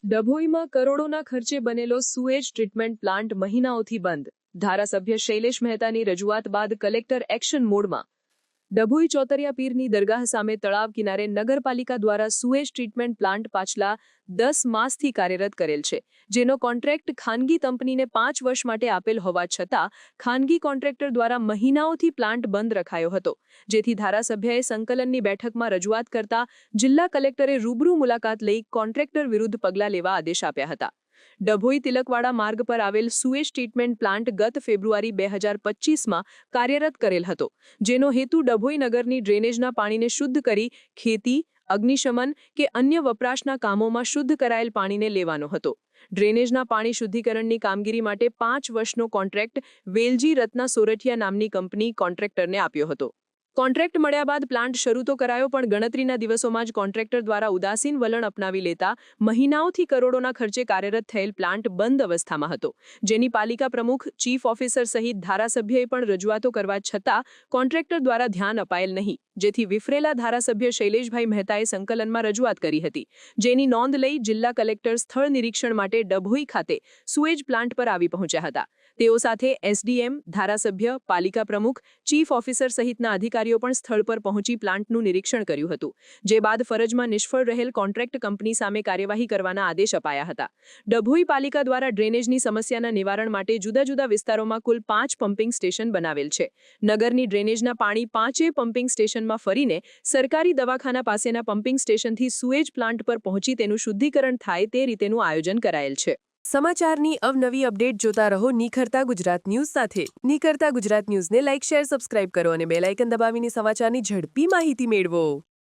ડભોઈમાં કરોડોના ખર્ચે બનેલો સુએજ ટ્રીટમેન્ટ પ્લાન્ટ મહિનાઓથી બંધ. ધારાસભ્ય શૈલેષ મહેતાની રજૂઆત બાદ કલેક્ટર એક્શન મોડમાં. ડભોઈ ચોતરિયા પીરની દરગાહ સામે તળાવ કિનારે નગરપાલિકા દ્વારા સુએજ ટ્રીટમેન્ટ પ્લાન્ટ પાછલા 10 માસથી કાર્યરત કરેલ છે, જેનો કોન્ટ્રાક્ટ ખાનગી કંપનીને 5 વર્ષ માટે આપેલ હોવા છતાં ખાનગી કોન્ટ્રાક્ટર દ્વારા મહિનાઓથી પ્લાન્ટ બંધ રખાયો હતો, જેથી ધારાસભ્યએ સંકલનની બેઠકમાં રજૂઆત કરતા જિલ્લા કલેક્ટરે રૂબરૂ મુલાકાત લઈ કોન્ટ્રાક્ટર વિરુદ્ધ પગલાં લેવા આદેશ આપ્યા હતા. ડભોઈ તિલકવાડા માર્ગ પર આવેલ સુએજ ટ્રીટમેન્ટ પ્લાન્ટ ગત ફેબ્રુઆરી 2025માં કાર્યરત કરેલ હતો, જેનો હેતુ ડભોઈ નગરની ડ્રેનેજના પાણીને શુદ્ધ કરી ખેતી, અગ્નિશમન કે અન્ય વપરાશના કામોમાં શુદ્ધ કરાયેલ પાણીને લેવાનો હતો. ડ્રેનેજના પાણી શુદ્ધિકરણની કામગીરી માટે 5 વર્ષનો કોન્ટ્રાક્ટ વેલજી રત્ના સોરઠિયા નામની કંપની કોન્ટ્રાક્ટરને આપ્યો હતો. કોન્ટ્રાક્ટ મળ્યા બાદ પ્લાન્ટ શરૂ તો કરાયો, પણ ગણતરીના દિવસોમાં જ કોન્ટ્રાક્ટર દ્વારા ઉદાસીન વલણ અપનાવી લેતા મહિનાઓથી કરોડોના ખર્ચે કાર્યરત થયેલ પ્લાન્ટ બંધ અવસ્થામાં હતો, જેની પાલિકા પ્રમુખ, ચીફ ઓફિસર સહિત ધારાસભ્યએ પણ રજૂઆતો કરવા છતાં કોન્ટ્રાક્ટર દ્વારા ધ્યાન અપાયેલ નહીં, જેથી વિફરેલા ધારાસભ્ય શૈલેષભાઈ મહેતાએ સંકલનમાં રજૂઆત કરી હતી, જેની નોંધ લઈ જિલ્લા કલેક્ટર સ્થળ નિરીક્ષણ માટે ડભોઈ ખાતે સુએજ પ્લાન્ટ પર આવી પહોંચ્યા હતા. તેઓ સાથે એસડીએમ, ધારાસભ્ય, પાલિકા પ્રમુખ, ચીફ ઓફિસર સહિતના અધિકારીઓ પણ સ્થળ પર પહોંચી પ્લાન્ટનું નિરીક્ષણ કર્યું હતું, જે બાદ ફરજમાં નિષ્ફળ રહેલ કોન્ટ્રાક્ટ કંપની સામે કાર્યવાહી કરવાના આદેશ અપાયા હતા. ડભોઈ પાલિકા દ્વારા ડ્રેનેજની સમસ્યાના નિવારણ માટે જુદા જુદા વિસ્તારોમાં કુલ 5 પમ્પિંગ સ્ટેશન બનાવેલ છે. નગરની ડ્રેનેજના પાણી 5 પમ્પિંગ સ્ટેશનમાં ફરીને સરકારી દવાખાના પાસેના પમ્પિંગ સ્ટેશનથી સુએજ પ્લાન્ટ પર પહોંચી તેનું શુદ્ધિકરણ થાય તે રીતેનું આયોજન કરાયેલ છે. સમાચારની અવનવી અપડેટ જોતા રહો નિખરતા ગુજરાત ન્યૂઝ સાથે. નિખરતા ગુજરાત ન્યૂઝને લાઇક, શેર, સબસ્ક્રાઇબ કરો અને બેલ આઇકન દબાવીને સમાચારની ઝડપી માહિતી મેળવો.